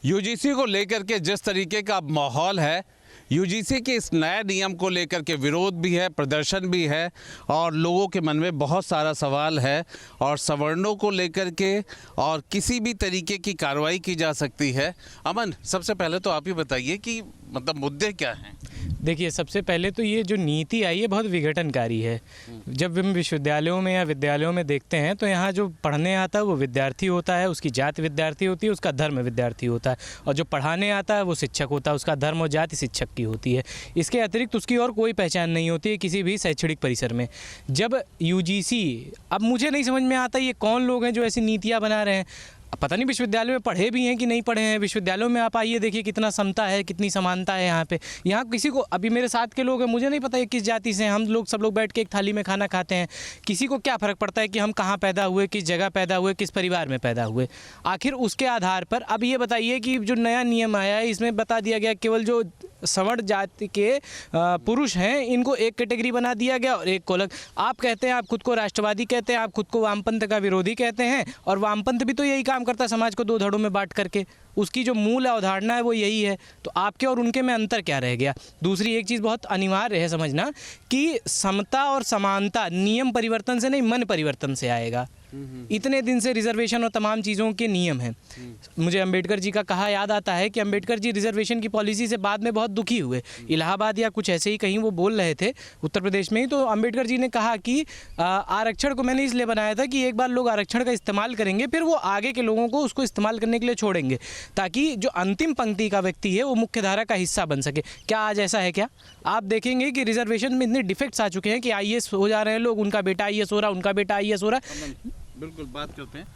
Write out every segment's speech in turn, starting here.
UGC को लेकर के जिस तरीके का माहौल है, यूजीसी के इस नए नियम को लेकर के विरोध भी है, प्रदर्शन भी है और लोगों के मन में बहुत सारा सवाल है और सवर्णों को लेकर के और किसी भी तरीके की कार्रवाई की जा सकती है। अमन, सबसे पहले तो आप ही बताइए कि मतलब मुद्दे क्या हैं? देखिए, सबसे पहले तो ये जो नीति आई है बहुत विघटनकारी है। जब हम विश्वविद्यालयों में या विद्यालयों में देखते हैं तो यहाँ जो पढ़ने आता है वो विद्यार्थी होता है, उसकी जाति विद्यार्थी होती है, उसका धर्म विद्यार्थी होता है, और जो पढ़ाने आता है वो शिक्षक होता है, उसका धर्म और जाति शिक्षक की होती है। इसके अतिरिक्त उसकी और कोई पहचान नहीं होती है किसी भी शैक्षणिक परिसर में। जब यूजीसी, अब मुझे नहीं समझ में आता ये कौन लोग हैं जो ऐसी नीतियाँ बना रहे हैं। पता नहीं विश्वविद्यालय में पढ़े भी हैं कि नहीं पढ़े हैं। विश्वविद्यालयों में आप आइए, देखिए कितना समता है, कितनी समानता है यहाँ पे। यहाँ किसी को, अभी मेरे साथ के लोग हैं, मुझे नहीं पता ये किस जाति से हैं, हम लोग सब लोग बैठ के एक थाली में खाना खाते हैं। किसी को क्या फ़र्क पड़ता है कि हम कहाँ पैदा हुए, किस जगह पैदा हुए, किस परिवार में पैदा हुए। आखिर उसके आधार पर अब ये बताइए कि जो नया नियम आया है इसमें बता दिया गया केवल जो सवर्ण जाति के पुरुष हैं इनको एक कैटेगरी बना दिया गया और एक को अलग। आप कहते हैं, आप खुद को राष्ट्रवादी कहते हैं, आप खुद को वामपंथ का विरोधी कहते हैं, और वामपंथ भी तो यही काम करता है, समाज को दो धड़ों में बांट करके। उसकी जो मूल अवधारणा है वो यही है। तो आपके और उनके में अंतर क्या रह गया? दूसरी एक चीज़ बहुत अनिवार्य है समझना कि समता और समानता नियम परिवर्तन से नहीं, मन परिवर्तन से आएगा। इतने दिन से रिजर्वेशन और तमाम चीज़ों के नियम हैं। मुझे अंबेडकर जी का कहा याद आता है कि अंबेडकर जी रिजर्वेशन की पॉलिसी से बाद में बहुत दुखी हुए। इलाहाबाद या कुछ ऐसे ही कहीं वो बोल रहे थे, उत्तर प्रदेश में ही, तो अंबेडकर जी ने कहा कि आरक्षण को मैंने इसलिए बनाया था कि एक बार लोग आरक्षण का इस्तेमाल करेंगे फिर वो आगे के लोगों को उसको इस्तेमाल करने के लिए छोड़ेंगे, ताकि जो अंतिम पंक्ति का व्यक्ति है वो मुख्य धारा का हिस्सा बन सके। क्या आज ऐसा है? क्या आप देखेंगे कि रिजर्वेशन में इतने डिफेक्ट्स आ चुके हैं कि आईएएस हो जा रहे हैं लोग, उनका बेटा आईएएस हो रहा, उनका बेटा आईएएस हो रहा। बिल्कुल, बात करते हैं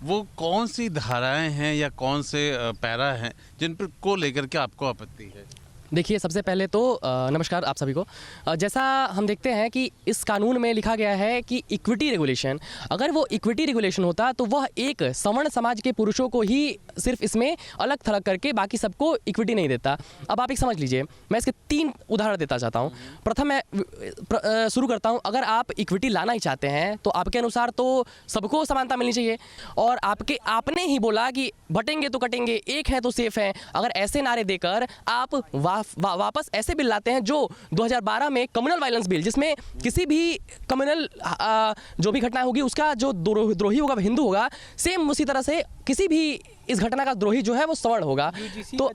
वो कौन सी धाराएं हैं या कौन से पैरा हैं जिन पर को लेकर के आपको आपत्ति है? देखिए, सबसे पहले तो नमस्कार आप सभी को। जैसा हम देखते हैं कि इस कानून में लिखा गया है कि इक्विटी रेगुलेशन, अगर वो इक्विटी रेगुलेशन होता तो वह एक सवर्ण समाज के पुरुषों को ही सिर्फ इसमें अलग थलग करके बाकी सबको इक्विटी नहीं देता। अब आप एक समझ लीजिए, मैं इसके 3 उदाहरण देता चाहता हूँ। प्रथम मैं शुरू करता हूँ, अगर आप इक्विटी लाना ही चाहते हैं तो आपके अनुसार तो सबको समानता मिलनी चाहिए, और आपने ही बोला कि बटेंगे तो कटेंगे, एक है तो सेफ है। अगर ऐसे नारे देकर आप वापस ऐसे बिल लाते हैं जो 2012 में कम्युनल वायलेंस बिल, जिसमें किसी भी कम्युनल जो भी घटना होगी उसका जो द्रोही होगा वह हिंदू होगा, सेम उसी तरह से किसी भी इस घटना का द्रोही जो है वो सवर्ण होगा। तो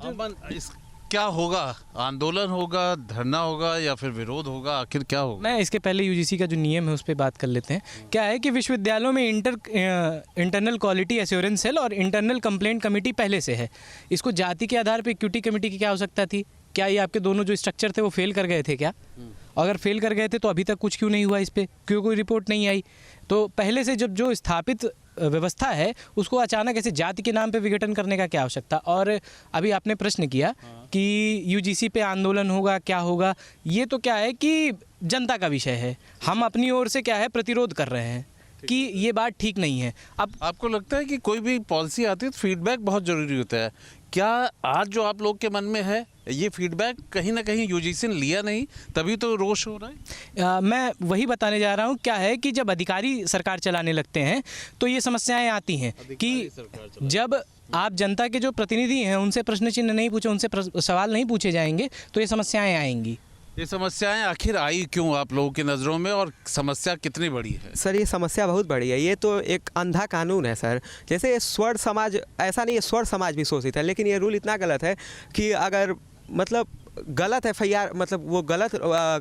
क्या होगा? आंदोलन होगा, धरना होगा या फिर विरोध होगा? आखिर क्या होगा? मैं इसके पहले यूजीसी का जो नियम है उस पर बात कर लेते हैं। क्या है कि विश्वविद्यालयों में इंटरनल क्वालिटी एश्योरेंस सेल और इंटरनल कंप्लेंट कमेटी पहले से है। इसको जाति के आधार पर इक्विटी कमेटी की क्या आवश्यकता थी? क्या ये आपके दोनों जो स्ट्रक्चर थे वो फेल कर गए थे क्या? अगर फेल कर गए थे तो अभी तक कुछ क्यों नहीं हुआ इस पर? क्यों कोई रिपोर्ट नहीं आई? तो पहले से जब जो स्थापित व्यवस्था है उसको अचानक ऐसे जाति के नाम पे विघटन करने का क्या आवश्यकता? और अभी आपने प्रश्न किया कि यूजीसी पे आंदोलन होगा, क्या होगा, ये तो क्या है कि जनता का विषय है। हम अपनी ओर से क्या है प्रतिरोध कर रहे हैं कि ये बात ठीक नहीं है। अब आपको लगता है कि कोई भी पॉलिसी आती है तो फीडबैक बहुत ज़रूरी होता है। क्या आज जो आप लोग के मन में है ये फीडबैक कहीं ना कहीं यूजीसी ने लिया नहीं, तभी तो रोष हो रहा है? मैं वही बताने जा रहा हूँ। क्या है कि जब अधिकारी सरकार चलाने लगते हैं तो ये समस्याएं आती हैं कि जब आप जनता के जो प्रतिनिधि हैं उनसे प्रश्न चिन्ह नहीं पूछे, उनसे सवाल नहीं पूछे जाएंगे तो ये समस्याएं आएंगी। ये समस्याएं आखिर आई क्यों आप लोगों की नज़रों में, और समस्या कितनी बड़ी है? सर, ये समस्या बहुत बड़ी है। ये तो एक अंधा कानून है सर। जैसे स्वर्ण समाज, ऐसा नहीं है स्वर्ण समाज भी शोषित है, लेकिन ये रूल इतना गलत है कि अगर मतलब गलत FIR, मतलब वो गलत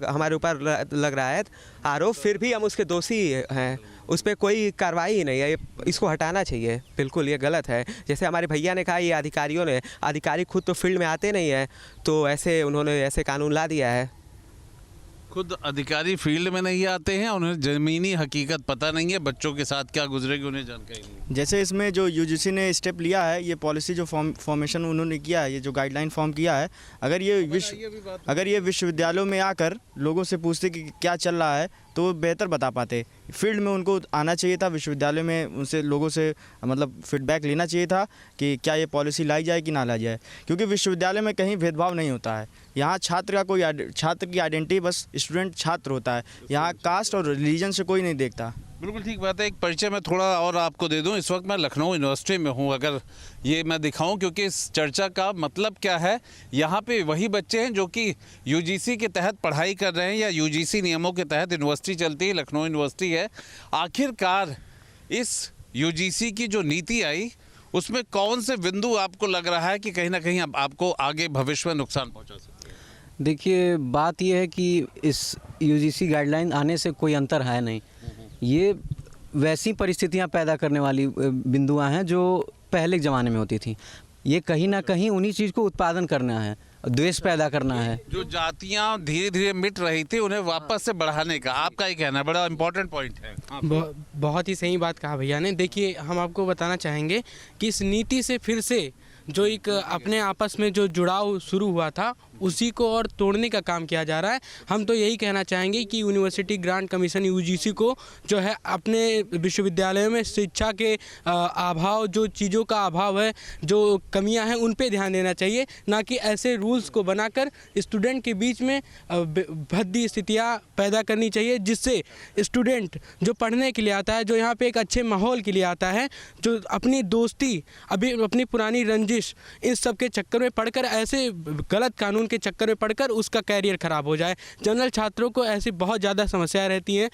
हमारे ऊपर लग रहा है आरोप, फिर भी हम उसके दोषी हैं, उस पर कोई कार्रवाई ही नहीं है। इसको हटाना चाहिए, बिल्कुल ये गलत है। जैसे हमारे भैया ने कहा, ये अधिकारी खुद तो फील्ड में आते नहीं है, तो ऐसे उन्होंने ऐसे कानून ला दिया है। खुद अधिकारी फील्ड में नहीं आते हैं, उन्हें ज़मीनी हकीकत पता नहीं है, बच्चों के साथ क्या गुजरेगी उन्हें जानकारी नहीं। जैसे इसमें जो यूजीसी ने स्टेप लिया है, ये पॉलिसी जो फॉर्मेशन उन्होंने किया है, ये जो गाइडलाइन फॉर्म किया है, अगर ये विश्वविद्यालयों में आकर लोगों से पूछते कि क्या चल रहा है तो वो बेहतर बता पाते। फील्ड में उनको आना चाहिए था, विश्वविद्यालय में उनसे लोगों से मतलब फीडबैक लेना चाहिए था कि क्या ये पॉलिसी लाई जाए कि ना लाई जाए, क्योंकि विश्वविद्यालय में कहीं भेदभाव नहीं होता है। यहाँ छात्र की आइडेंटिटी बस स्टूडेंट छात्र होता है। यहाँ कास्ट और रिलीजन से कोई नहीं देखता। बिल्कुल ठीक बात है। एक परिचय मैं थोड़ा और आपको दे दूं। इस वक्त मैं लखनऊ यूनिवर्सिटी में हूं। अगर ये मैं दिखाऊं, क्योंकि इस चर्चा का मतलब क्या है, यहाँ पे वही बच्चे हैं जो कि यूजीसी के तहत पढ़ाई कर रहे हैं या यूजीसी नियमों के तहत यूनिवर्सिटी चलती है, लखनऊ यूनिवर्सिटी है। आखिरकार इस यूजीसी की जो नीति आई उसमें कौन से बिंदु आपको लग रहा है कि कहीं ना कहीं आपको आगे भविष्य में नुकसान पहुँचा सकते हैं? देखिए, बात यह है कि इस यूजीसी गाइडलाइन आने से कोई अंतर है नहीं। ये वैसी परिस्थितियां पैदा करने वाली बिंदुआं हैं जो पहले के ज़माने में होती थी। ये कहीं ना कहीं उन्हीं चीज़ को उत्पादन करना है, द्वेष पैदा करना है। जो जातियां धीरे धीरे मिट रही थी उन्हें वापस से बढ़ाने का आपका ही कहना है, बड़ा इंपॉर्टेंट पॉइंट है। बहुत ही सही बात कहा भैया ने। देखिए, हम आपको बताना चाहेंगे कि इस नीति से फिर से जो एक अपने आपस में जो जुड़ाव शुरू हुआ था उसी को और तोड़ने का काम किया जा रहा है। हम तो यही कहना चाहेंगे कि यूनिवर्सिटी ग्रांट कमीशन यूजीसी को जो है अपने विश्वविद्यालयों में शिक्षा के अभाव, जो चीज़ों का अभाव है, जो कमियां हैं, उन पे ध्यान देना चाहिए, ना कि ऐसे रूल्स को बनाकर स्टूडेंट के बीच में भद्दी स्थितियाँ पैदा करनी चाहिए, जिससे स्टूडेंट जो पढ़ने के लिए आता है, जो यहाँ पे एक अच्छे माहौल के लिए आता है, जो अपनी दोस्ती, अभी अपनी पुरानी रंजिश, इन सब के चक्कर में पढ़कर, ऐसे गलत कानून के चक्कर में पढ़कर उसका कैरियर ख़राब हो जाए। जनरल छात्रों को ऐसी बहुत ज़्यादा समस्याएं रहती हैं।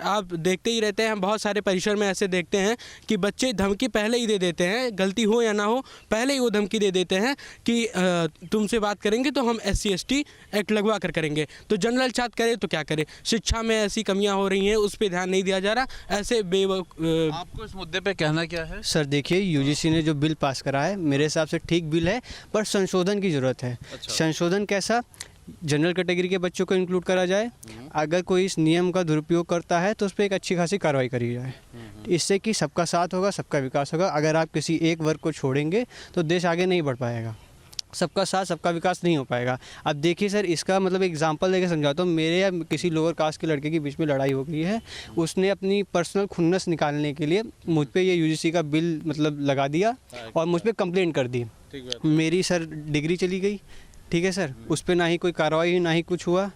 आप देखते ही रहते हैं, हम बहुत सारे परिसर में ऐसे देखते हैं कि बच्चे धमकी पहले ही दे देते हैं, गलती हो या ना हो पहले ही वो धमकी दे देते हैं कि तुमसे बात करेंगे तो हम SC ST एक्ट लगवा कर करेंगे। तो जनरल छात्र करे तो क्या करे? शिक्षा में ऐसी कमियाँ हो रही हैं, उस पर ध्यान नहीं दिया जा रहा। ऐसे आपको इस मुद्दे पर कहना क्या है? सर देखिए, यूजीसी ने जो बिल पास करा है मेरे हिसाब से ठीक बिल है, पर संशोधन की ज़रूरत है। संशोधन कैसा? जनरल कैटेगरी के बच्चों को इंक्लूड करा जाए। अगर कोई इस नियम का दुरुपयोग करता है तो उस पर एक अच्छी खासी कार्रवाई करी जाए, इससे कि सबका साथ होगा, सबका विकास होगा। अगर आप किसी एक वर्ग को छोड़ेंगे तो देश आगे नहीं बढ़ पाएगा। सबका साथ सबका विकास नहीं हो पाएगा। अब देखिए सर, इसका मतलब एग्जांपल देकर समझाता हूँ। मेरे या किसी लोअर कास्ट के लड़के के बीच में लड़ाई हो गई है, उसने अपनी पर्सनल खुन्नस निकालने के लिए मुझ पे ये यूजीसी का बिल मतलब लगा दिया और मुझ पे कंप्लेंट कर दी। मेरी सर डिग्री चली गई, ठीक है सर, उस पर ना ही कोई कार्रवाई हुई, ना ही कुछ हुआ,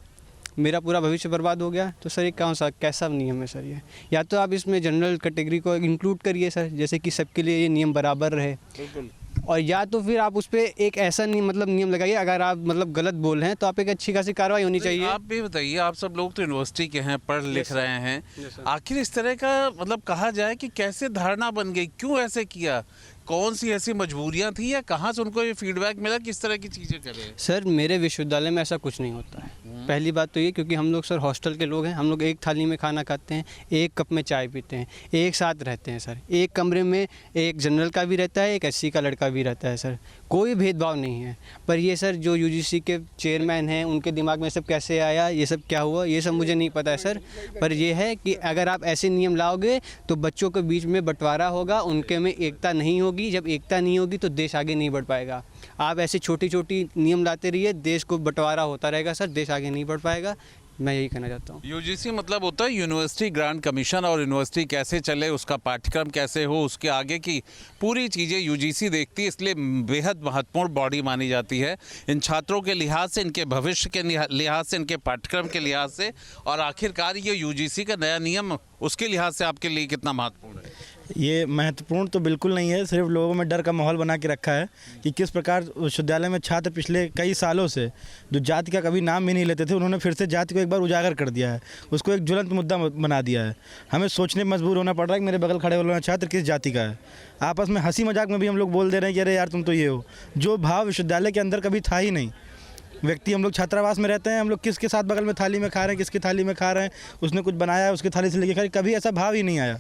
मेरा पूरा भविष्य बर्बाद हो गया। तो सर ये कौन सा कैसा नियम है सर ये? या तो आप इसमें जनरल कैटेगरी को इंक्लूड करिए सर, जैसे कि सबके लिए ये नियम बराबर रहे, और या तो फिर आप उस पर एक ऐसा नियम लगाइए, अगर आप मतलब गलत बोल रहे हैं तो आप एक अच्छी खासी कार्रवाई होनी चाहिए। आप भी बताइए, आप सब लोग तो यूनिवर्सिटी के हैं, पढ़ लिख रहे हैं, आखिर इस तरह का मतलब कहा जाए कि कैसे धारणा बन गई, क्यों ऐसे किया, कौन सी ऐसी मजबूरियां थी या कहाँ से उनको ये फीडबैक मिला, किस तरह की चीज़ें करें? सर मेरे विश्वविद्यालय में ऐसा कुछ नहीं होता है। पहली बात तो ये, क्योंकि हम लोग सर हॉस्टल के लोग हैं, हम लोग एक थाली में खाना खाते हैं, एक कप में चाय पीते हैं, एक साथ रहते हैं सर। एक कमरे में एक जनरल का भी रहता है, एक SC का लड़का भी रहता है सर, कोई भेदभाव नहीं है। पर ये सर जो यूजीसी के चेयरमैन हैं, उनके दिमाग में सब कैसे आया, ये सब क्या हुआ, ये सब मुझे नहीं पता है सर। पर ये है कि अगर आप ऐसे नियम लाओगे तो बच्चों के बीच में बंटवारा होगा, उनके में एकता नहीं होगी। जब एकता नहीं होगी तो देश आगे नहीं बढ़ पाएगा। आप ऐसे छोटी छोटी नियम लाते रहिए, देश को बंटवारा होता रहेगा सर, देश आगे नहीं बढ़ पाएगा। मैं यही कहना चाहता हूँ। यूजीसी मतलब होता है यूनिवर्सिटी ग्रांट कमीशन, और यूनिवर्सिटी कैसे चले, उसका पाठ्यक्रम कैसे हो, उसके आगे की पूरी चीज़ें यूजीसी देखती है, इसलिए बेहद महत्वपूर्ण बॉडी मानी जाती है इन छात्रों के लिहाज से, इनके भविष्य के लिहाज से, इनके पाठ्यक्रम के लिहाज से, और आखिरकार ये यूजीसी का नया नियम उसके लिहाज से आपके लिए कितना महत्वपूर्ण है? ये महत्वपूर्ण तो बिल्कुल नहीं है, सिर्फ लोगों में डर का माहौल बना के रखा है कि किस प्रकार विश्वविद्यालय में छात्र पिछले कई सालों से जो जाति का कभी नाम भी नहीं लेते थे, उन्होंने फिर से जाति को एक बार उजागर कर दिया है, उसको एक ज्वलंत मुद्दा बना दिया है। हमें सोचने में मजबूर होना पड़ रहा है कि मेरे बगल खड़े वाला छात्र किस जाति का है। आपस में हंसी मजाक में भी हम लोग बोल दे रहे हैं कि अरे यार तुम तो ये हो, जो भाव विश्वविद्यालय के अंदर कभी था ही नहीं। व्यक्ति, हम लोग छात्रावास में रहते हैं, हम लोग किसके साथ बगल में थाली में खा रहे हैं, किसकी थाली में खा रहे हैं, उसने कुछ बनाया है उसकी थाली से लेके खा रहे, कभी ऐसा भाव ही नहीं आया।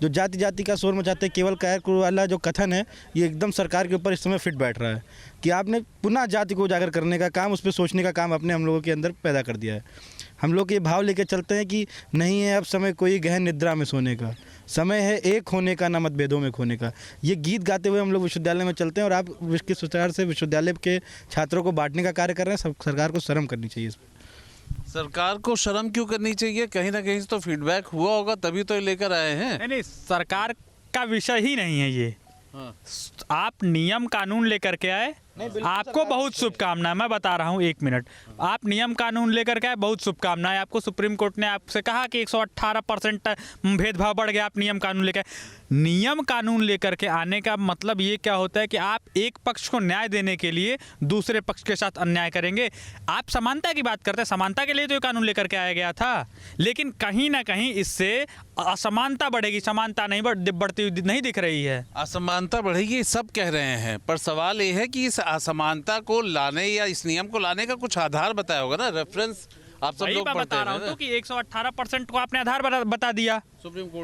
जो जाति जाति का शोर मचाते केवल कायर वाला जो कथन है, ये एकदम सरकार के ऊपर इस समय फिट बैठ रहा है कि आपने पुनः जाति को उजागर करने का काम, उस पर सोचने का काम अपने हम लोगों के अंदर पैदा कर दिया है। हम लोग ये भाव लेके चलते हैं कि नहीं है अब समय कोई गहन निद्रा में सोने का, समय है एक होने का, न मतभेदों में खोने का। ये गीत गाते हुए हम लोग विश्वविद्यालय में चलते हैं, और आप किस प्रकार से विश्वविद्यालय के छात्रों को बांटने का कार्य कर रहे हैं। सरकार को शर्म करनी चाहिए इस पर। सरकार को शर्म क्यों करनी चाहिए? कहीं ना कहीं से तो फीडबैक हुआ होगा, तभी तो ये लेकर आए हैं। नहीं, सरकार का विषय ही नहीं है ये। आप नियम कानून लेकर के आए आपको बहुत शुभकामनाएं, मैं बता रहा हूँ 1 मिनट। आप नियम कानून लेकर के आए, बहुत शुभकामनाएं आपको। सुप्रीम कोर्ट ने आपसे कहा कि 118% भेदभाव बढ़ गया, आप नियम कानून लेकर। नियम कानून लेकर के आने का मतलब ये क्या होता है कि आप एक पक्ष को न्याय देने के लिए दूसरे पक्ष के साथ अन्याय करेंगे। आप समानता की बात करते हैं, समानता के लिए तो ये कानून लेकर के आया गया था, लेकिन कहीं ना कहीं इससे असमानता बढ़ेगी, समानता नहीं बढ़ती हुई नहीं दिख रही है। असमानता बढ़ेगी सब कह रहे हैं, पर सवाल ये है कि इस असमानता को लाने या इस नियम को लाने का कुछ आधार बताया होगा ना, रेफरेंस आप सब लोग पढ़ते बता रहा हूँ तो कि 118% को आपने आधार बता दिया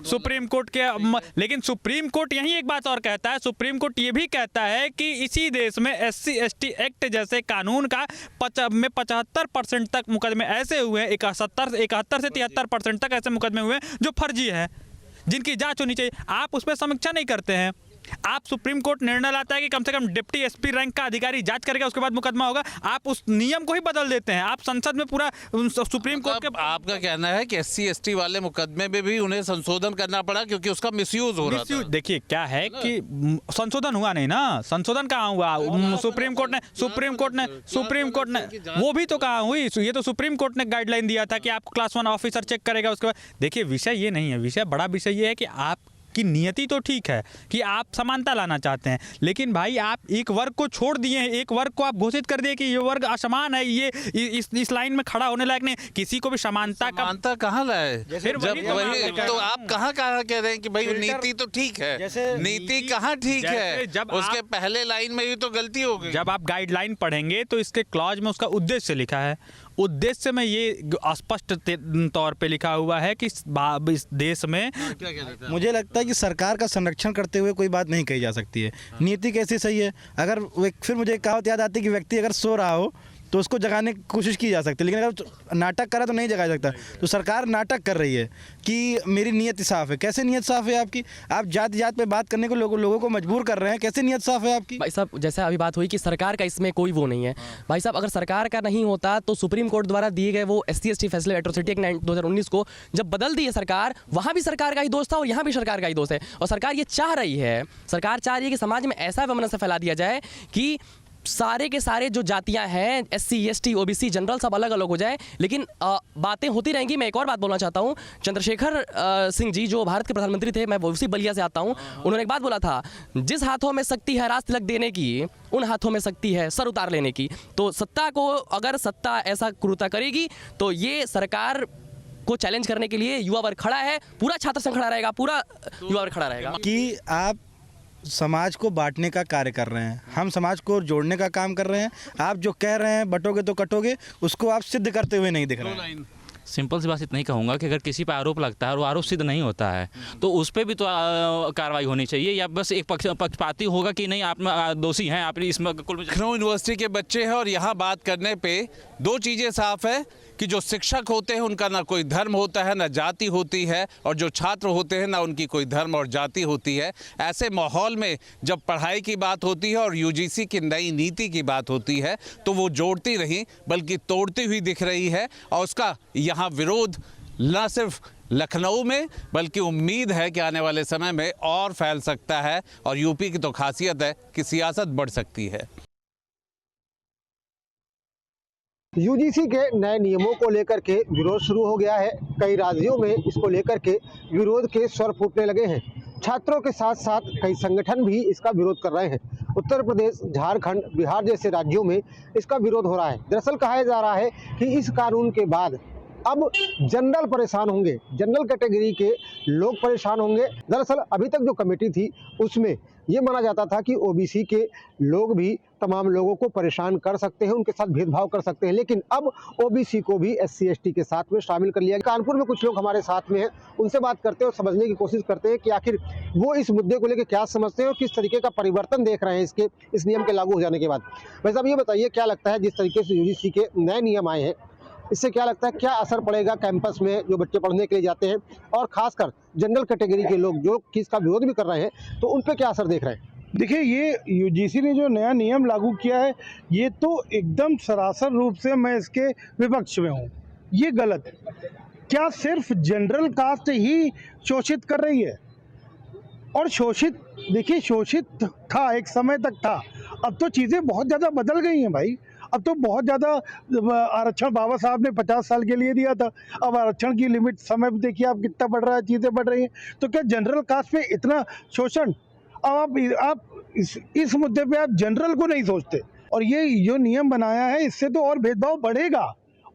सुप्रीम कोर्ट के। लेकिन सुप्रीम कोर्ट यही एक बात और कहता है, सुप्रीम कोर्ट ये भी कहता है कि इसी देश में SC/ST एक्ट जैसे कानून का 75% तक मुकदमे ऐसे हुए हैं, 71 से 73% तक ऐसे मुकदमे हुए हैं जो फर्जी है, जिनकी जांच होनी चाहिए। आप उस पर समीक्षा नहीं करते हैं। आप सुप्रीम कोर्ट निर्णय लाता है कि कम से कम डिप्टी SP रैंक का अधिकारी जांच करेगा, उसके बाद मुकदमा होगा, आप उस नियम को ही बदल देते हैं। आप संसद में पूरा सुप्रीम कोर्ट के आपका कहना है कि SC/ST वाले मुकदमे में भी उन्हें संशोधन करना पड़ा क्योंकि उसका मिसयूज हो रहा था। देखिए क्या है कि संशोधन हुआ नहीं ना, संशोधन कहाँ हुआ? सुप्रीम कोर्ट ने वो भी तो कहा हुई, ये तो सुप्रीम कोर्ट ने गाइडलाइन दिया था कि आप क्लास 1 ऑफिसर चेक करेगा, उसके बाद। देखिए विषय ये नहीं है, विषय बड़ा विषय ये है कि आप की नियति तो ठीक है कि आप समानता लाना चाहते हैं, लेकिन भाई आप एक वर्ग को छोड़ दिए हैं, एक वर्ग को आप घोषित कर दिए कि ये वर्ग असमान है, ये इस लाइन में खड़ा होने लायक नहीं। किसी को भी समानता कहाँ लाए? फिर वही तो आप कहाँ कह रहे हैं कि भाई नीति तो ठीक है, नीति कहाँ ठीक है? जब उसके पहले लाइन में ही तो गलती हो गई। जब आप गाइडलाइन पढ़ेंगे तो इसके क्लॉज में उसका उद्देश्य लिखा है, उद्देश्य में ये स्पष्ट तौर पे लिखा हुआ है कि इस देश में मुझे लगता है कि सरकार का संरक्षण करते हुए कोई बात नहीं कही जा सकती है। नीति कैसी सही है? अगर फिर मुझे एक कहावत याद आती है कि व्यक्ति अगर सो रहा हो तो उसको जगाने की कोशिश की जा सकती है, लेकिन अगर नाटक करा तो नहीं जगाया सकता। तो सरकार नाटक कर रही है कि मेरी नीयत साफ़ है। कैसे नीयत साफ़ है आपकी? आप जात जात पे बात करने को लोगों को मजबूर कर रहे हैं। कैसे नीयत साफ़ है आपकी? भाई साहब जैसे अभी बात हुई कि सरकार का इसमें कोई वो नहीं है। भाई साहब अगर सरकार का नहीं होता तो सुप्रीम कोर्ट द्वारा दिए गए वो SC/ST फैसले एट्रोसिटी एक्ट 2019 को जब बदल दी है सरकार, वहाँ भी सरकार का ही दोष था और यहाँ भी सरकार का ही दोष है। और सरकार ये चाह रही है, सरकार चाह रही है कि समाज में ऐसा वैमनस्य फैला दिया जाए कि सारे के सारे जो जातियां हैं SC/ST OBC जनरल सब अलग अलग हो जाए। लेकिन बातें होती रहेंगी। मैं एक और बात बोलना चाहता हूं, चंद्रशेखर सिंह जी जो भारत के प्रधानमंत्री थे, मैं उसी बलिया से आता हूं, उन्होंने एक बात बोला था, जिस हाथों में शक्ति है राज तिलक देने की, उन हाथों में शक्ति है सर उतार लेने की। तो सत्ता को अगर सत्ता ऐसा क्रूरता करेगी तो ये सरकार को चैलेंज करने के लिए युवा वर्ग खड़ा है, पूरा छात्र संघ खड़ा रहेगा, पूरा युवा वर्ग खड़ा रहेगा। कि आप समाज को बांटने का कार्य कर रहे हैं, हम समाज को जोड़ने का काम कर रहे हैं। आप जो कह रहे हैं बटोगे तो कटोगे, उसको आप सिद्ध करते हुए नहीं दिख रहे हैं। सिंपल सी बात इतना ही कहूँगा कि अगर किसी पर आरोप लगता है और वो आरोप सिद्ध नहीं होता है तो उस पर भी तो कार्रवाई होनी चाहिए, या बस एक पक्षपाती होगा कि नहीं आप दोषी हैं, आप इसमें। लखनऊ यूनिवर्सिटी के बच्चे हैं और यहाँ बात करने पे दो चीज़ें साफ है कि जो शिक्षक होते हैं उनका ना कोई धर्म होता है ना जाति होती है, और जो छात्र होते हैं ना उनकी कोई धर्म और जाति होती है। ऐसे माहौल में जब पढ़ाई की बात होती है और UGC की नई नीति की बात होती है तो वो जोड़ती नहीं बल्कि तोड़ती हुई दिख रही है, और उसका यहाँ विरोध न सिर्फ लखनऊ में बल्कि उम्मीद है कि आने वाले समय में और फैल सकता है। और यूपी की तो खासियत है कि सियासत बढ़ सकती है। UGC के नए नियमों को लेकर के विरोध शुरू हो गया है। कई राज्यों में इसको लेकर के विरोध के स्वर फूटने लगे हैं। छात्रों के साथ साथ कई संगठन भी इसका विरोध कर रहे हैं। उत्तर प्रदेश, झारखंड, बिहार जैसे राज्यों में इसका विरोध हो रहा है। दरअसल कहा जा रहा है कि इस कानून के बाद अब जनरल परेशान होंगे, जनरल कैटेगरी के लोग परेशान होंगे। दरअसल अभी तक जो कमेटी थी उसमें ये माना जाता था कि OBC के लोग भी तमाम लोगों को परेशान कर सकते हैं, उनके साथ भेदभाव कर सकते हैं, लेकिन अब OBC को भी SC/ST के साथ में शामिल कर लिया गया। कानपुर में कुछ लोग हमारे साथ में हैं, उनसे बात करते हैं और समझने की कोशिश करते हैं कि आखिर वो इस मुद्दे को लेकर क्या समझते हैं और किस तरीके का परिवर्तन देख रहे हैं इस नियम के लागू हो जाने के बाद। वैसे अब ये बताइए क्या लगता है, जिस तरीके से UGC के नए नियम आए हैं इससे क्या लगता है, क्या असर पड़ेगा कैंपस में जो बच्चे पढ़ने के लिए जाते हैं, और खासकर जनरल कैटेगरी के लोग जो कि इसका विरोध भी कर रहे हैं, तो उन पर क्या असर देख रहे हैं? देखिए, ये UGC ने जो नया नियम लागू किया है ये तो एकदम सरासर रूप से मैं इसके विपक्ष में हूँ। ये गलत है। क्या सिर्फ जनरल कास्ट ही शोषित कर रही है? और शोषित, देखिए शोषित था एक समय तक था, अब तो चीज़ें बहुत ज़्यादा बदल गई हैं भाई। अब तो बहुत ज़्यादा आरक्षण बाबा साहब ने 50 साल के लिए दिया था, अब आरक्षण की लिमिट समय देखिए आप कितना बढ़ रहा है, चीज़ें बढ़ रही हैं। तो क्या जनरल कास्ट पे इतना शोषण? अब आप इस मुद्दे पे आप जनरल को नहीं सोचते, और ये जो नियम बनाया है इससे तो और भेदभाव बढ़ेगा,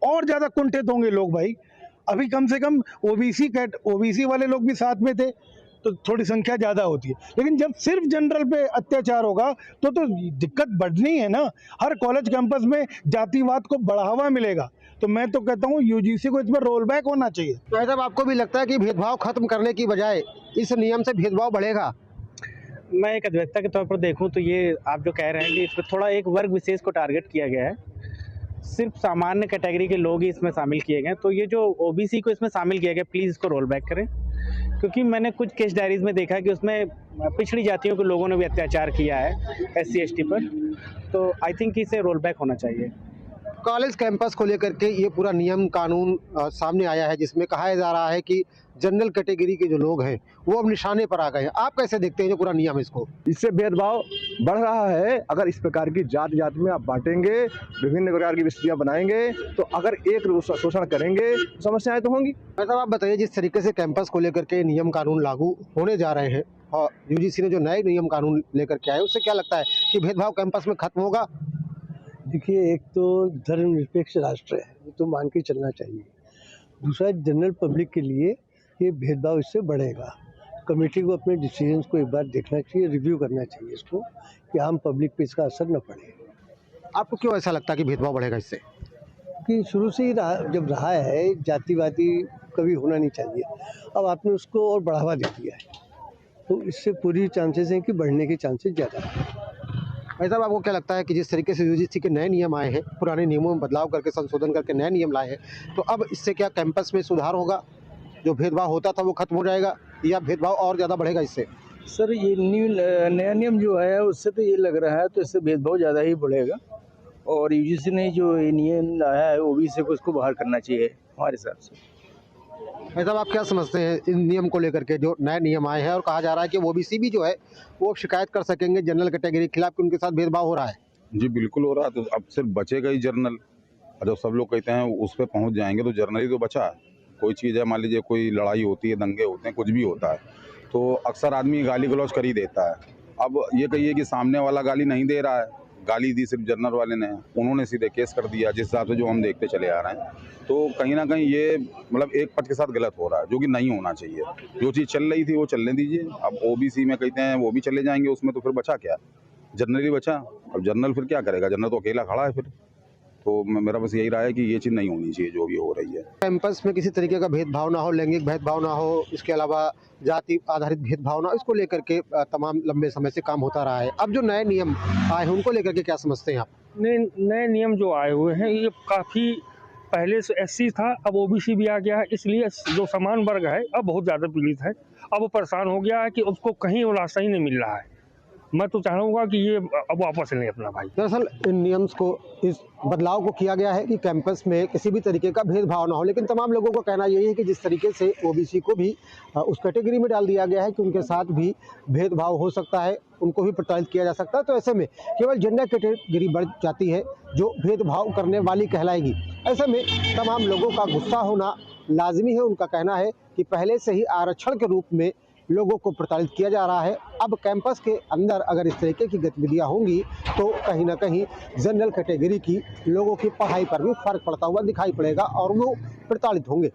और ज़्यादा कुंठित होंगे लोग भाई। अभी कम से कम ओबीसी वाले लोग भी साथ में थे तो थोड़ी संख्या ज़्यादा होती है, लेकिन जब सिर्फ जनरल पे अत्याचार होगा तो दिक्कत बढ़नी है ना। हर कॉलेज कैंपस में जातिवाद को बढ़ावा मिलेगा, तो मैं तो कहता हूँ यूजीसी को इस पर रोल बैक होना चाहिए। तो ऐसा आपको भी लगता है कि भेदभाव खत्म करने की बजाय इस नियम से भेदभाव बढ़ेगा? मैं एक अधिवक्ता के तौर पर देखूं तो ये आप जो कह रहे हैं कि इसमें थोड़ा एक वर्ग विशेष को टारगेट किया गया है, सिर्फ सामान्य कैटेगरी के लोग ही इसमें शामिल किए गए। तो ये जो ओबीसी को इसमें शामिल किया गया, प्लीज़ इसको रोल बैक करें, क्योंकि मैंने कुछ केस डायरीज में देखा कि उसमें पिछड़ी जातियों के लोगों ने भी अत्याचार किया है SC ST पर, तो आई थिंक इसे रोल बैक होना चाहिए। कॉलेज कैंपस को लेकर के ये पूरा नियम कानून सामने आया है, जिसमें कहा जा रहा है कि जनरल कैटेगरी के जो लोग हैं वो अब निशाने पर आ गए हैं। आप कैसे देखते हैं जो पूरा नियम इसको? इससे भेदभाव बढ़ रहा है। अगर इस प्रकार की जात में आप बांटेंगे, विभिन्न प्रकार की स्थितियाँ बनाएंगे, तो अगर एक शोषण करेंगे तो समस्याएं तो होंगी। मतलब आप बताइए, जिस तरीके से कैंपस को लेकर के नियम कानून लागू होने जा रहे हैं और यूजीसी ने जो नए नियम कानून लेकर के आए, उससे क्या लगता है कि भेदभाव कैंपस में खत्म होगा? देखिए, एक तो धर्मनिरपेक्ष राष्ट्र है, तो मान के चलना चाहिए। दूसरा, जनरल पब्लिक के लिए ये भेदभाव इससे बढ़ेगा। कमेटी को अपने डिसीजंस को एक बार देखना चाहिए, रिव्यू करना चाहिए इसको, कि आम पब्लिक पे इसका असर न पड़े। आपको क्यों ऐसा लगता है कि भेदभाव बढ़ेगा इससे? कि शुरू से ही जब रहा है, जातिवादी कभी होना नहीं चाहिए, अब आपने उसको और बढ़ावा दे दिया है, तो इससे पूरी चांसेस हैं कि बढ़ने के चांसेस ज़्यादा हैं। भाई साहब, आपको क्या लगता है कि जिस तरीके से यूजीसी के नए नियम आए हैं, पुराने नियमों में बदलाव करके संशोधन करके नए नियम लाए हैं, तो अब इससे क्या कैंपस में सुधार होगा? जो भेदभाव होता था वो खत्म हो जाएगा, या भेदभाव और ज़्यादा बढ़ेगा इससे? सर, ये नया नियम जो है उससे तो ये लग रहा है तो इससे भेदभाव ज़्यादा ही बढ़ेगा, और यूजीसी ने जो ये नियम लाया है ओबीसी को उसको बाहर करना चाहिए हमारे हिसाब से। भाई साहब, आप क्या समझते हैं इन नियम को लेकर के, जो नए नियम आए हैं और कहा जा रहा है कि ओबीसी भी जो है वो शिकायत कर सकेंगे जनरल कैटेगरी के खिलाफ कि उनके साथ भेदभाव हो रहा है? जी बिल्कुल हो रहा है। तो अब सिर्फ बचेगा ही जर्नल, और जब सब लोग कहते हैं उस पर पहुंच जाएंगे तो जर्नल ही तो बचा है। कोई चीज़ है, मान लीजिए कोई लड़ाई होती है, दंगे होते हैं, कुछ भी होता है, तो अक्सर आदमी गाली गलौज कर ही देता है। अब ये कहिए कि सामने वाला गाली नहीं दे रहा है, गाली दी सिर्फ जर्नल वाले ने, उन्होंने सीधे केस कर दिया, जिस हिसाब से जो हम देखते चले आ रहे हैं। तो कहीं ना कहीं ये मतलब एक पक्ष के साथ गलत हो रहा है, जो कि नहीं होना चाहिए। जो चीज़ चल रही थी वो चलने दीजिए। अब ओबीसी में कहते हैं वो भी चले जाएंगे उसमें, तो फिर बचा क्या? जर्नल ही बचा। अब जर्नल फिर क्या करेगा? जर्नल तो अकेला खड़ा है फिर। तो मेरा बस यही राय है कि ये चीज़ नहीं होनी चाहिए जो भी हो रही है। कैंपस में किसी तरीके का भेदभाव ना हो, लैंगिक भेदभाव ना हो, इसके अलावा जाति आधारित भेदभाव ना हो, इसको लेकर के तमाम लंबे समय से काम होता रहा है। अब जो नए नियम आए हैं उनको लेकर के क्या समझते हैं आप? नए नियम जो आए हुए हैं ये काफ़ी, पहले से SC था, अब OBC भी आ गया है, इसलिए जो समान वर्ग है अब बहुत ज़्यादा पीड़ित है। अब वो परेशान हो गया है कि उसको कहीं वो रास्ता ही नहीं मिल रहा है। मैं तो चाहूँगा कि ये अब वापस लें अपना भाई। दरअसल इन नियम्स को, इस बदलाव को किया गया है कि कैंपस में किसी भी तरीके का भेदभाव ना हो, लेकिन तमाम लोगों का कहना यही है कि जिस तरीके से ओबीसी को भी उस कैटेगरी में डाल दिया गया है कि उनके साथ भी भेदभाव हो सकता है, उनको भी प्रताड़ित किया जा सकता है, तो ऐसे में केवल जेंडर कैटेगरी बढ़ जाती है जो भेदभाव करने वाली कहलाएगी। ऐसे में तमाम लोगों का गुस्सा होना लाजमी है। उनका कहना है कि पहले से ही आरक्षण के रूप में लोगों को प्रताड़ित किया जा रहा है। अब कैंपस के अंदर अगर इस तरीके की गतिविधियां होंगी तो कहीं ना कहीं जनरल कैटेगरी की लोगों की पढ़ाई पर भी फर्क पड़ता हुआ दिखाई पड़ेगा और वो प्रताड़ित होंगे।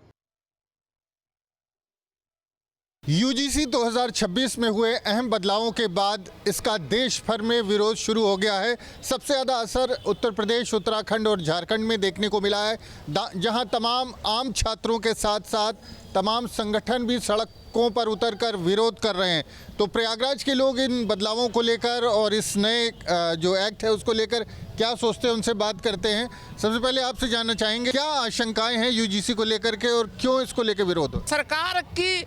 यूजीसी 2026 में हुए अहम बदलावों के बाद इसका देश भर में विरोध शुरू हो गया है। सबसे ज़्यादा असर उत्तर प्रदेश, उत्तराखंड और झारखंड में देखने को मिला है, जहां तमाम आम छात्रों के साथ साथ तमाम संगठन भी सड़कों पर उतरकर विरोध कर रहे हैं। तो प्रयागराज के लोग इन बदलावों को लेकर और इस नए जो एक्ट है उसको लेकर क्या सोचते हैं, उनसे बात करते हैं। सबसे पहले आपसे जानना चाहेंगे क्या आशंकाएं हैं यूजीसी को लेकर के और क्यों इसको लेकर विरोध हो? सरकार की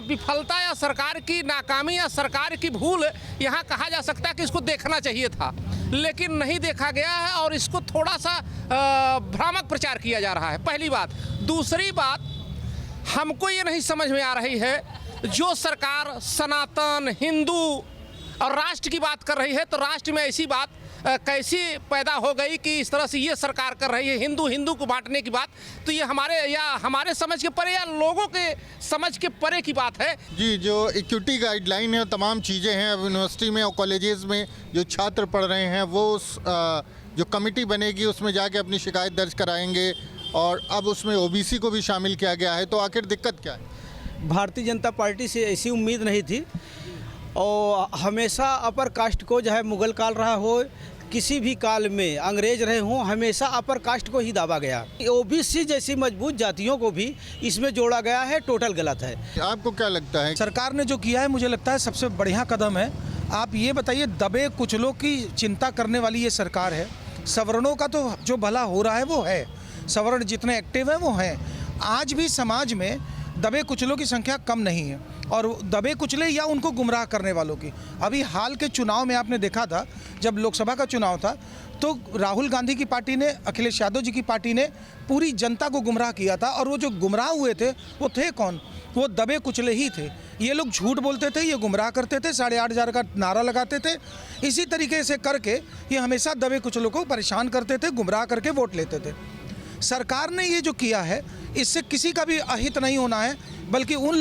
विफलता या सरकार की नाकामी या सरकार की भूल यहाँ कहा जा सकता है कि इसको देखना चाहिए था, लेकिन नहीं देखा गया है और इसको थोड़ा सा भ्रामक प्रचार किया जा रहा है, पहली बात। दूसरी बात, हमको ये नहीं समझ में आ रही है जो सरकार सनातन, हिंदू और राष्ट्र की बात कर रही है, तो राष्ट्र में ऐसी बात कैसी पैदा हो गई कि इस तरह से ये सरकार कर रही है हिंदू को बांटने की बात। तो ये हमारे समझ के परे या लोगों के समझ के परे की बात है। जी, जो इक्विटी गाइडलाइन है, तमाम चीज़ें हैं, अब यूनिवर्सिटी में और कॉलेजेस में जो छात्र पढ़ रहे हैं वो जो कमेटी बनेगी उसमें जाके अपनी शिकायत दर्ज कराएंगे, और अब उसमें ओबीसी को भी शामिल किया गया है। तो आखिर दिक्कत क्या है? भारतीय जनता पार्टी से ऐसी उम्मीद नहीं थी, और हमेशा अपर कास्ट को जो है मुगल काल रहा हो, किसी भी काल में अंग्रेज रहे हों, हमेशा अपर कास्ट को ही दाबा गया। ओबीसी जैसी मजबूत जातियों को भी इसमें जोड़ा गया है, टोटल गलत है। आपको क्या लगता है? सरकार ने जो किया है मुझे लगता है सबसे बढ़िया कदम है। आप ये बताइए, दबे कुचलों की चिंता करने वाली ये सरकार है। सवर्णों का तो जो भला हो रहा है वो है, सवर्ण जितने एक्टिव हैं वो हैं। आज भी समाज में दबे कुचलों की संख्या कम नहीं है, और दबे कुचले या उनको गुमराह करने वालों की। अभी हाल के चुनाव में आपने देखा था, जब लोकसभा का चुनाव था, तो राहुल गांधी की पार्टी ने, अखिलेश यादव जी की पार्टी ने पूरी जनता को गुमराह किया था, और वो जो गुमराह हुए थे वो थे कौन? वो दबे कुचले ही थे। ये लोग झूठ बोलते थे, ये गुमराह करते थे, 8,500 का नारा लगाते थे। इसी तरीके से करके ये हमेशा दबे कुचलों को परेशान करते थे, गुमराह करके वोट लेते थे। सरकार ने ये जो किया है, इससे किसी का भी अहित नहीं होना है, बल्कि उन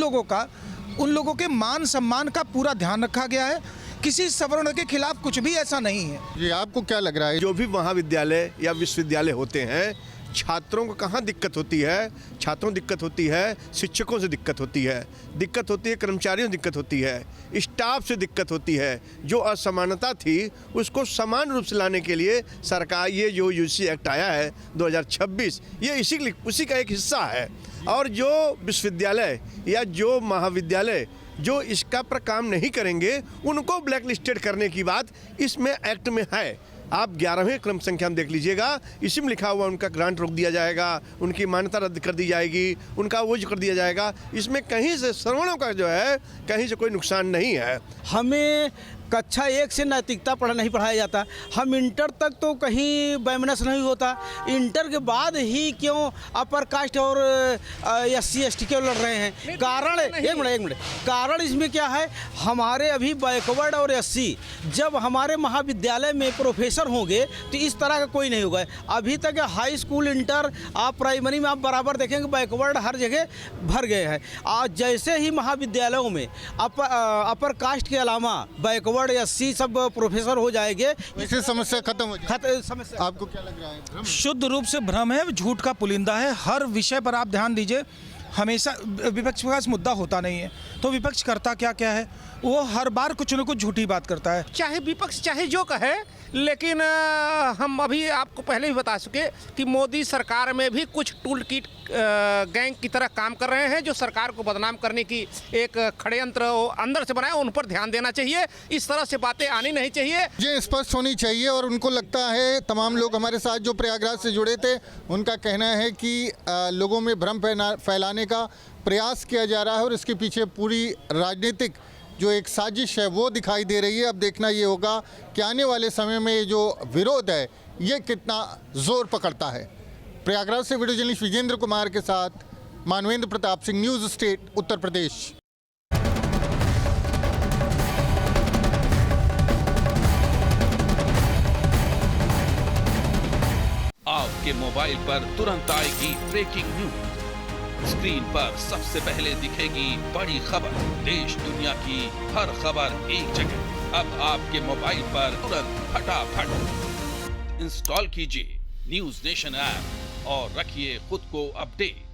लोगों के मान सम्मान का पूरा ध्यान रखा गया है। किसी सवर्ण के खिलाफ कुछ भी ऐसा नहीं है। जी, आपको क्या लग रहा है? जो भी महाविद्यालय या विश्वविद्यालय होते हैं, छात्रों को कहाँ दिक्कत होती है? छात्रों दिक्कत होती है, शिक्षकों से दिक्कत होती है, कर्मचारियों से दिक्कत होती है, स्टाफ से दिक्कत होती है। जो असमानता थी उसको समान रूप से लाने के लिए सरकार, ये जो यूजीसी एक्ट आया है 2026, ये उसी का एक हिस्सा है। और जो विश्वविद्यालय या जो महाविद्यालय जो इसका पर काम नहीं करेंगे, उनको ब्लैक लिस्टेड करने की बात इसमें एक्ट में है। आप 11वें क्रम संख्या में देख लीजिएगा, इसी में लिखा हुआ उनका ग्रांट रोक दिया जाएगा, उनकी मान्यता रद्द कर दी जाएगी, उनका वो कर दिया जाएगा। इसमें कहीं से सवर्णों का जो है कहीं से कोई नुकसान नहीं है। हमें कक्षा 1 से नैतिकता नहीं पढ़ाया जाता। हम इंटर तक तो कहीं वैमनस नहीं होता, इंटर के बाद ही क्यों अपर कास्ट और SC ST क्यों लड़ रहे हैं? कारण एक मिनट कारण इसमें क्या है? हमारे अभी बैकवर्ड और SC जब हमारे महाविद्यालय में प्रोफेसर होंगे तो इस तरह का कोई नहीं होगा। अभी तक हाई स्कूल, इंटर, आप प्राइमरी में आप बराबर देखेंगे बैकवर्ड हर जगह भर गए हैं। आज जैसे ही महाविद्यालयों में अपर कास्ट के अलावा बैकवर्ड SC सब प्रोफेसर हो जाएंगे, इससे समस्या खत्म हो जाएगी। समस्या आपको क्या लग रहा है? शुद्ध रूप से भ्रम है, झूठ का पुलिंदा है। हर विषय पर आप ध्यान दीजिए, हमेशा विपक्ष के पास मुद्दा होता नहीं है, तो विपक्ष करता क्या है? वो हर बार कुछ न कुछ झूठी बात करता है। चाहे विपक्ष चाहे जो कहे, लेकिन हम अभी आपको पहले भी बता चुके कि मोदी सरकार में भी कुछ टूल किट गैंग की तरह काम कर रहे हैं, जो सरकार को बदनाम करने की एक षड्यंत्र अंदर से बनाया। उन पर ध्यान देना चाहिए, इस तरह से बातें आनी नहीं चाहिए। ये स्पष्ट होनी चाहिए। और उनको लगता है, तमाम लोग हमारे साथ जो प्रयागराज से जुड़े थे, उनका कहना है कि लोगों में भ्रम फैलाने का प्रयास किया जा रहा है, और इसके पीछे पूरी राजनीतिक जो एक साजिश है वो दिखाई दे रही है। अब देखना ये होगा कि आने वाले समय में जो विरोध है ये कितना जोर पकड़ता है। प्रयागराज से वीडियो जर्नलिस्ट विजेंद्र कुमार के साथ मानवेंद्र प्रताप सिंह, न्यूज़ स्टेट, उत्तर प्रदेश। आपके मोबाइल पर तुरंत आएगी ब्रेकिंग न्यूज। स्क्रीन पर सबसे पहले दिखेगी बड़ी खबर, देश दुनिया की हर खबर एक जगह। अब आपके मोबाइल पर तुरंत फटाफट इंस्टॉल कीजिए न्यूज़ नेशन ऐप और रखिए खुद को अपडेट।